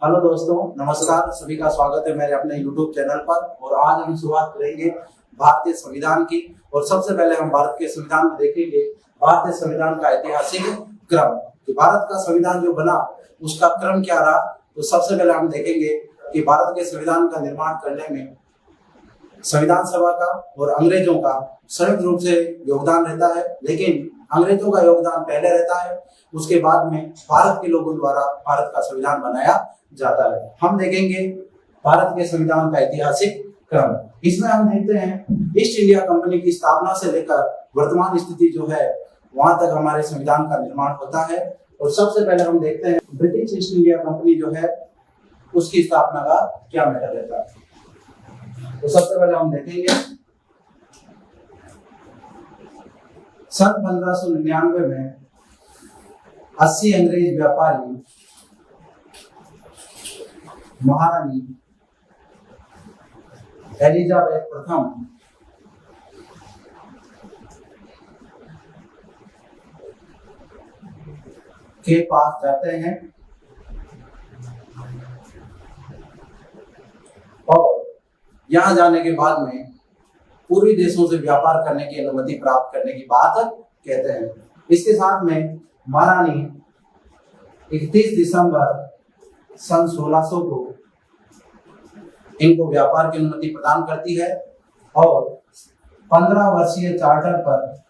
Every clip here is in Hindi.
हेलो दोस्तों, नमस्कार। सभी का स्वागत है मेरे अपने YouTube चैनल पर। और आज हम शुरुआत करेंगे भारतीय संविधान की। और सबसे पहले हम भारत के संविधान में देखेंगे भारतीय संविधान का ऐतिहासिक क्रम कि भारत का संविधान जो बना उसका क्रम क्या रहा। तो सबसे पहले हम देखेंगे कि भारत के संविधान का निर्माण करने में संविधान सभा का और अंग्रेजों का संयुक्त रूप से योगदान रहता है, लेकिन अंग्रेजों का योगदान पहले रहता है, उसके बाद में भारत के लोगों द्वारा भारत का संविधान बनाया जाता है। हम देखेंगे भारत के संविधान का ऐतिहासिक क्रम। इसमें हम देखते हैं ईस्ट इंडिया कंपनी की स्थापना से लेकर वर्तमान स्थिति जो है वहां तक हमारे संविधान का निर्माण होता है। और सबसे पहले हम देखते हैं ब्रिटिश ईस्ट इंडिया कंपनी जो है उसकी स्थापना का क्या मैटर रहता है। तो सबसे पहले हम देखेंगे सन 1599 में 80 अंग्रेज व्यापारी महारानी एलिजाबेथ प्रथम के पास जाते हैं और यहां जाने के बाद में पूर्वी देशों से व्यापार करने की अनुमति प्राप्त करने की बात कहते हैं। इसके साथ में महारानी 31 दिसंबर सन 1600 को इनको व्यापार की अनुमति प्रदान करती है और 15 वर्षीय चार्टर पर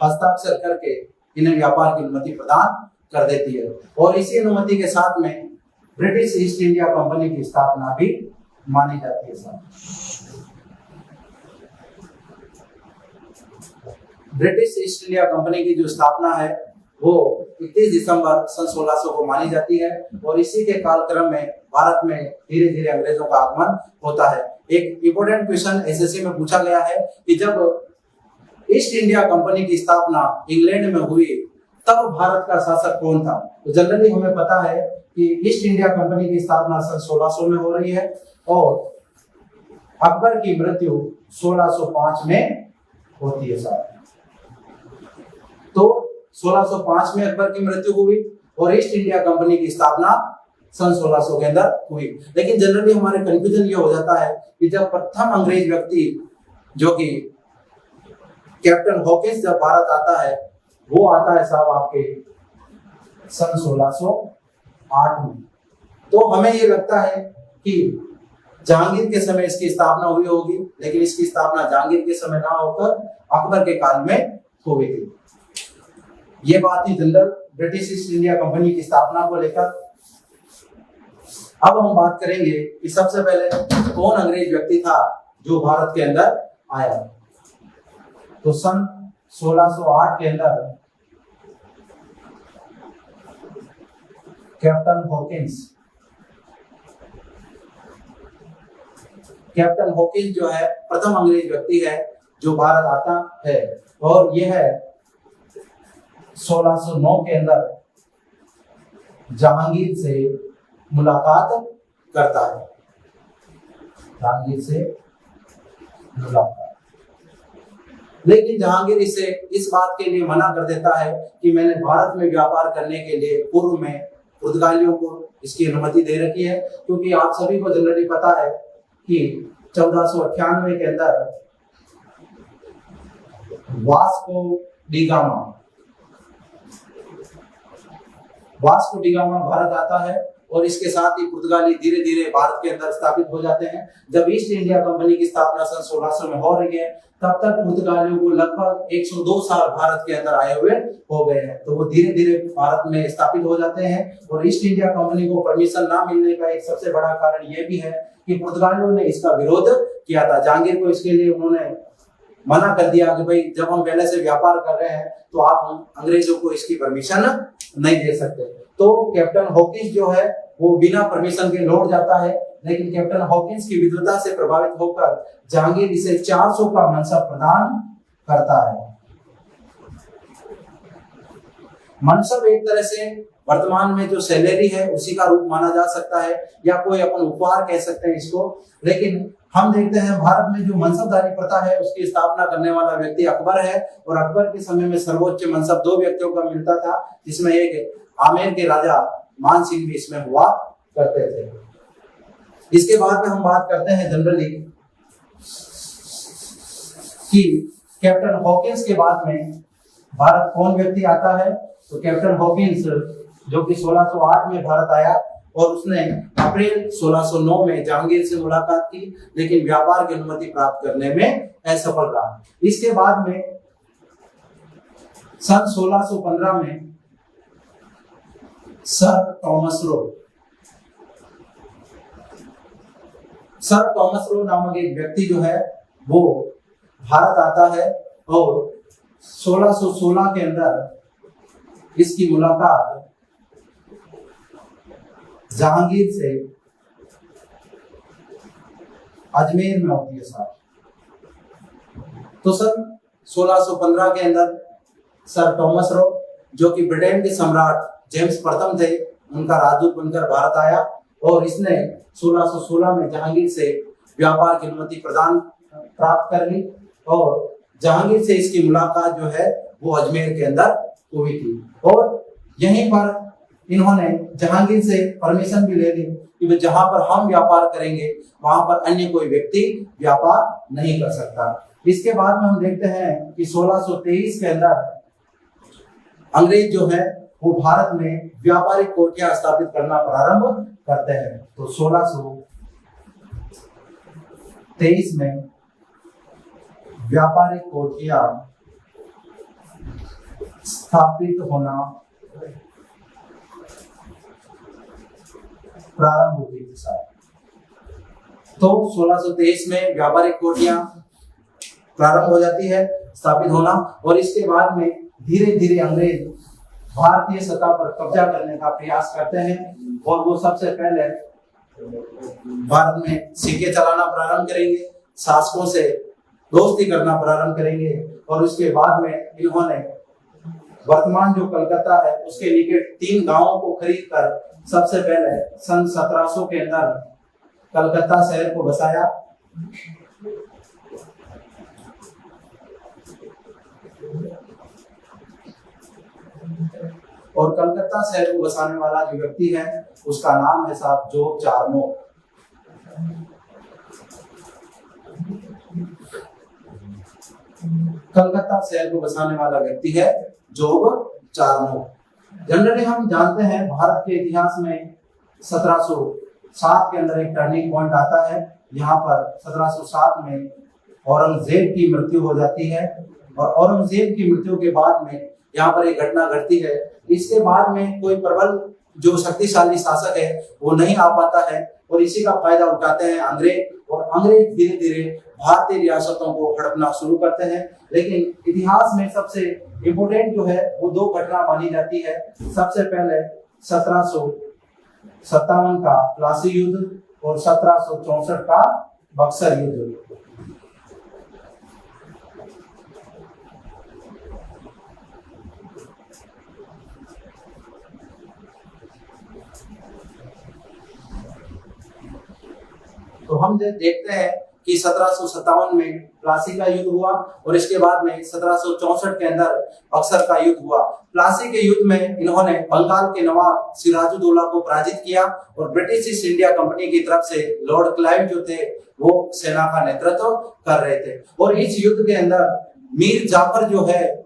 हस्ताक्षर करके इन्हें व्यापार की अनुमति प्रदान कर देती है। और इसी अनुमति के साथ में ब्रिटिश ईस्ट इंडिया कंपनी की स्थापना भी मानी जाती है। ब्रिटिश ईस्ट इंडिया कंपनी की जो स्थापना है वो 31 दिसंबर सन 1600 को मानी जाती है। और इसी के कालक्रम में भारत में धीरे धीरे अंग्रेजों का आगमन होता है। एक इंपोर्टेंट क्वेश्चन एसएससी में पूछा गया है कि जब ईस्ट इंडिया कंपनी की स्थापना इंग्लैंड में हुई तब भारत का शासक कौन था। तो जनरली हमें पता है कि ईस्ट इंडिया कंपनी की स्थापना सन 1600 में हो रही है और अकबर की मृत्यु 1605 में होती है साहब। तो 1605 में अकबर की मृत्यु हुई और ईस्ट इंडिया कंपनी की स्थापना सन 1600 के अंदर हुई। लेकिन जनरली हमारे कंफ्यूजन ये हो जाता है कि जब प्रथम अंग्रेज व्यक्ति जो कि कैप्टन हॉकिंस जब भारत आता है वो आता है साहब आपके सन 1608 में। तो हमें ये लगता है कि जहांगीर के समय इसकी स्थापना हुई होगी, लेकिन इसकी स्थापना जहांगीर के समय ना होकर अकबर के काल में हुई थी। ये बात थी general British east India company की स्थापना को लेकर। अब हम बात करेंगे कि सबसे पहले कौन अंग्रेज व्यक्ति था जो भारत के अंदर आया। तो सन 1608 के अंदर कैप्टन हॉकिंस जो है प्रथम अंग्रेज व्यक्ति है जो भारत आता है। और यह 1609 के अंदर जहांगीर से मुलाकात करता है। जहांगीर से मुलाकात, लेकिन जहांगीर इसे इस बात के लिए मना कर देता है कि मैंने भारत में व्यापार करने के लिए पूर्व में पुर्तगालियों को इसकी अनुमति दे रखी है। क्योंकि आप सभी को जनरली पता है कि 1498 के अंदर वास्को डी गामा भारत आता है और इसके साथ ही पुर्तगाली धीरे धीरे भारत के अंदर स्थापित हो जाते हैं। जब ईस्ट इंडिया कंपनी की स्थापना सन 1600 में हो रही है तब तक पुर्तगालियों को लगभग 102 साल भारत के अंदर आए हुए हो गए हैं। तो वो धीरे धीरे भारत में स्थापित हो जाते हैं। और ईस्ट इंडिया कंपनी को परमिशन ना मिलने का एक सबसे बड़ा कारण ये भी है कि पुर्तगालियों ने इसका विरोध किया था। जहांगीर को इसके लिए उन्होंने मना कर दिया कि भाई जब हम पहले से व्यापार कर रहे हैं तो आप अंग्रेजों को इसकी परमिशन नहीं दे सकते। तो कैप्टन हॉकिंस जो है वो बिना परमिशन के लौट जाता है। लेकिन कैप्टन हॉकिंस की विद्वता से प्रभावित होकर जहांगीर इसे 400 का मनसब प्रदान करता है। मनसब एक तरह से वर्तमान में जो सैलरी है उसी का रूप माना जा सकता है, या कोई अपन उपहार कह सकते हैं इसको। लेकिन हम देखते हैं भारत में जो मनसबदारी प्रथा है उसकी स्थापना करने वाला व्यक्ति अकबर है, और अकबर के समय में सर्वोच्च मनसब 2 व्यक्तियों का मिलता था, जिसमें एक आमेर के राजा मान सिंह भी इसमें हुआ करते थे। इसके बाद में हम बात करते हैं जनरली कि कैप्टन हॉकिंस के बाद में भारत कौन व्यक्ति आता है। तो कैप्टन हॉकिंस जो कि 1608 में भारत आया, और उसने अप्रैल 1609 में जहांगीर से मुलाकात की, लेकिन व्यापार की अनुमति प्राप्त करने में असफल रहा। इसके बाद में सन 1615 में सर थॉमस रो नामक एक व्यक्ति जो है वो भारत आता है, और 1616 के अंदर इसकी मुलाकात जहांगीर से अजमेर में होती है साहब। तो सन 1615 के अंदर सर थॉमस रो, जो कि ब्रिटेन के सम्राट जेम्स प्रथम थे, उनका राजदूत बनकर भारत आया, और इसने 1616 में जहांगीर से व्यापार की अनुमति प्राप्त कर ली, और जहांगीर से इसकी मुलाकात जो है वो अजमेर के अंदर हुई थी। और यहीं पर इन्होंने जहांगीर से परमिशन भी ले ली कि वे जहां पर हम व्यापार करेंगे वहां पर अन्य कोई व्यक्ति व्यापार नहीं कर सकता। इसके बाद में हम देखते हैं कि 1623 के अंदर अंग्रेज जो है वो भारत में व्यापारिक कोठियां स्थापित करना प्रारंभ करते हैं। तो 1623 में व्यापारिक कोठियां स्थापित होना प्रारंभ हुई थी साहब। तो 1623 में व्यापारिक कोठियां प्रारंभ हो जाती है स्थापित होना, और इसके बाद में धीरे धीरे अंग्रेज भारतीय सतह पर कब्जा करने का प्रयास करते हैं, और वो सबसे पहले भारत में सिक्के चलाना प्रारंभ करेंगे, शासकों से दोस्ती करना प्रारंभ करेंगे, और उसके बाद में इन्होंने वर्तमान जो कलकत्ता है उसके निकट 3 गांवों को खरीद कर सबसे पहले सन 1700 के अंदर कलकत्ता शहर को बसाया। और कलकत्ता शहर को बसाने वाला जो व्यक्ति है उसका नाम है साहब जोब चार्नोक। कलकत्ता शहर को बसाने वाला व्यक्ति है जोब चार्नोक। जनरली हम जानते हैं भारत के इतिहास में 1707 के अंदर एक टर्निंग पॉइंट आता है। यहाँ पर 1707 में औरंगजेब की मृत्यु हो जाती है, और औरंगजेब की मृत्यु के बाद में यहाँ पर एक घटना घटती है। इसके बाद में कोई प्रबल जो शक्तिशाली शासक है वो नहीं आ पाता है, और इसी का फायदा उठाते हैं अंग्रेज, और अंग्रेज धीरे धीरे भारतीय रियासतों को हड़पना शुरू करते हैं। लेकिन इतिहास में सबसे इम्पोर्टेंट जो है वो 2 घटना मानी जाती है। सबसे पहले 1757 का प्लासी युद्ध और 1764 का बक्सर युद्ध। तो हम देखते हैं कि 1757 में प्लासी का युद्ध हुआ, और इसके बाद में 1764 के अंदर बक्सर का युद्ध हुआ। प्लासी के युद्ध में इन्होंने बंगाल के नवाब सिराजुद्दौला को पराजित किया, और ब्रिटिश ईस्ट इंडिया कंपनी की तरफ से लॉर्ड क्लाइव जो थे वो सेना का नेतृत्व कर रहे थे। और इस युद्ध के अंदर मीर जाफर जो है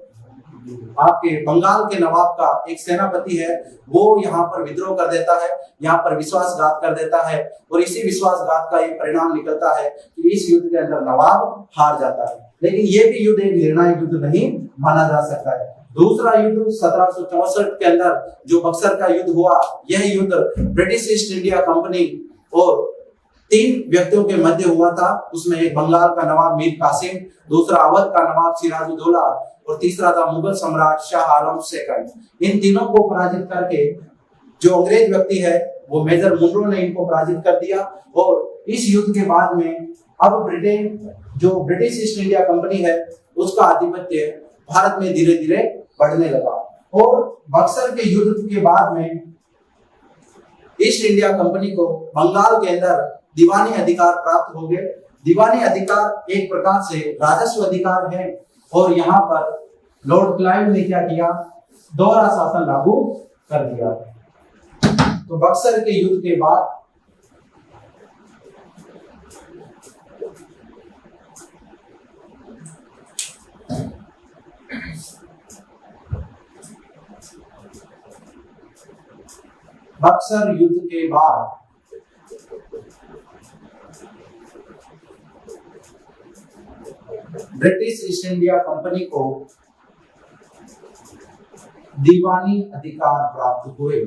आपके बंगाल के नवाब का एक सेनापति है, वो यहाँ पर विद्रोह कर देता है, यहाँ पर विश्वासघात कर देता है, और इसी विश्वासघात का ये परिणाम निकलता है कि इस युद्ध के अंदर नवाब हार जाता है। लेकिन ये भी युद्ध एक निर्णायक युद्ध नहीं माना जा सकता है। दूसरा युद्ध 1764 के अंदर जो बक्सर का युद्ध हुआ, यह युद्ध ब्रिटिश ईस्ट इंडिया कंपनी और 3 व्यक्तियों के मध्य हुआ था। उसमें एक बंगाल का नवाब मीर कासिम, दूसरा अवध का नवाब सिराजुद्दौला, और तीसरा था मुगल सम्राट शाह आलम सेकंड। इन तीनों को पराजित करके जो अंग्रेज व्यक्ति है वो मेजर मुनरो ने इनको पराजित कर दिया, और इस युद्ध के बाद में अब ब्रिटेन जो ब्रिटिश ईस्ट इंडिया कंपनी है उसका आधिपत्य भारत में धीरे धीरे बढ़ने लगा। और बक्सर के युद्ध के बाद में ईस्ट इंडिया कंपनी को बंगाल के अंदर दीवानी अधिकार प्राप्त हो गए। दीवानी अधिकार एक प्रकार से राजस्व अधिकार है और यहाँ पर लॉर्ड क्लाइव ने क्या किया, दोहरा शासन लागू कर दिया। तो बक्सर के युद्ध के बाद ब्रिटिश ईस्ट इंडिया कंपनी को दीवानी अधिकार प्राप्त हुए।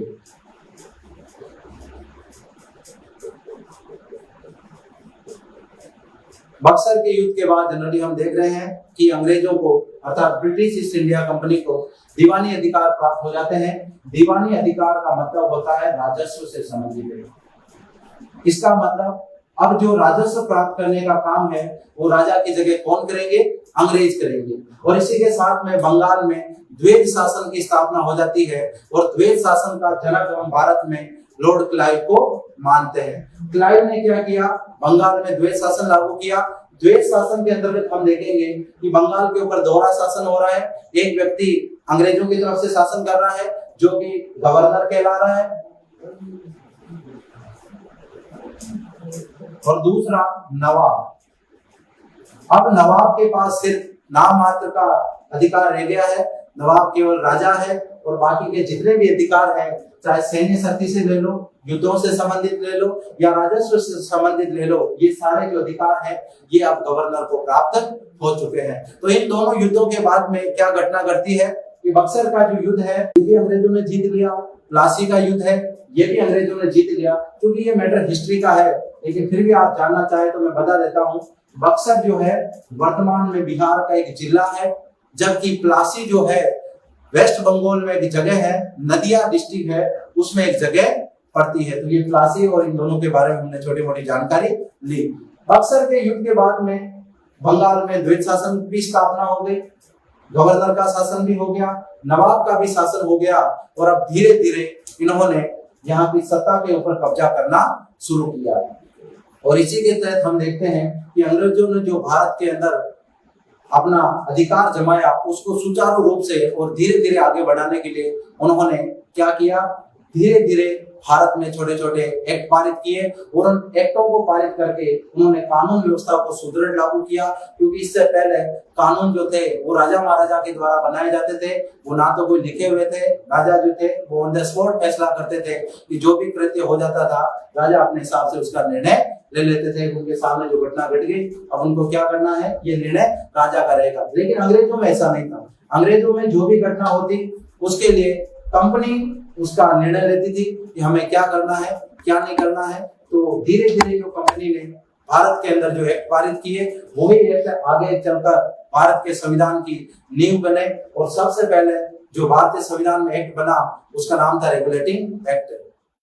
बक्सर के युद्ध के बाद जनरली हम देख रहे हैं कि अंग्रेजों को अर्थात ब्रिटिश ईस्ट इंडिया कंपनी को दीवानी अधिकार प्राप्त हो जाते हैं। दीवानी अधिकार का मतलब होता है राजस्व से संबंधित। इसका मतलब अब जो राजस्व प्राप्त करने का काम है वो राजा की जगह कौन करेंगे, अंग्रेज करेंगे। और इसी के साथ में बंगाल में द्वैध शासन की स्थापना हो जाती है और द्वैध शासन का जनक हम भारत में लॉर्ड क्लाइव को मानते हैं। क्लाइव ने क्या किया, बंगाल में द्वैध शासन लागू किया। द्वैध शासन के अंतर्गत हम देखेंगे कि बंगाल के ऊपर दोहरा शासन हो रहा है। एक व्यक्ति अंग्रेजों की तरफ से शासन कर रहा है जो कि गवर्नर कहला रहा है और दूसरा नवाब। अब नवाब के पास सिर्फ नाम मात्र का अधिकार रह गया है। नवाब केवल राजा है और बाकी के जितने भी अधिकार हैं, चाहे सैन्य शक्ति से ले लो, युद्धों से संबंधित ले लो या राजस्व से संबंधित ले लो, ये सारे जो अधिकार हैं ये अब गवर्नर को प्राप्त हो चुके हैं। तो इन दोनों युद्धों के बाद में क्या घटना घटती है कि बक्सर का जो युद्ध है ये भी अंग्रेजों ने जीत लिया। प्लासी का युद्ध है ये भी अंग्रेजों ने जीत लिया। क्योंकि ये मैटर हिस्ट्री का है लेकिन फिर भी आप जानना चाहे तो मैं बता देता हूँ। बक्सर जो है वर्तमान में बिहार का एक जिला है, जबकि प्लासी जो है वेस्ट बंगाल में एक जगह है, नदिया डिस्ट्रिक्ट है, उसमें एक जगह पड़ती है। तो ये प्लासी और इन दोनों के बारे में हमने छोटी मोटी जानकारी ली। बक्सर के युद्ध के बाद में बंगाल में द्वैध शासन की स्थापना हो गई, गवर्नर का शासन भी हो गया, नवाब का भी शासन हो गया और अब धीरे धीरे इन्होंने यहाँ की सत्ता के ऊपर कब्जा करना शुरू किया। और इसी के तहत हम देखते हैं कि अंग्रेजों ने जो भारत के अंदर अपना अधिकार जमाया उसको सुचारू रूप से और धीरे धीरे आगे बढ़ाने के लिए उन्होंने क्या किया, धीरे धीरे भारत में छोटे छोटे एक्ट पारित किए और उन एक्टों को पारित करके उन्होंने कानून व्यवस्था को सुदृढ़ लागू किया। क्योंकि इससे पहले कानून जो थे वो राजा महाराजा के द्वारा बनाए जाते थे, वो ना तो कोई लिखे हुए थे। राजा जो थे वो ऑन द स्पॉट फैसला करते थे कि जो भी कृत्य हो जाता था राजा अपने हिसाब से उसका निर्णय ले लेते थे। उनके सामने जो घटना घट गई अब उनको क्या करना है ये निर्णय राजा का रहेगा। लेकिन अंग्रेजों में ऐसा नहीं था। अंग्रेजों में जो भी घटना होती उसके लिए कंपनी उसका निर्णय लेती थी कि हमें क्या करना है क्या नहीं करना है। तो धीरे धीरे जो कंपनी ने भारत के अंदर जो एक्ट पारित किए वही एक्ट आगे चलकर भारत के संविधान की नींव बने। और सबसे पहले जो भारतीय संविधान में एक्ट बना उसका नाम था रेगुलेटिंग एक्ट।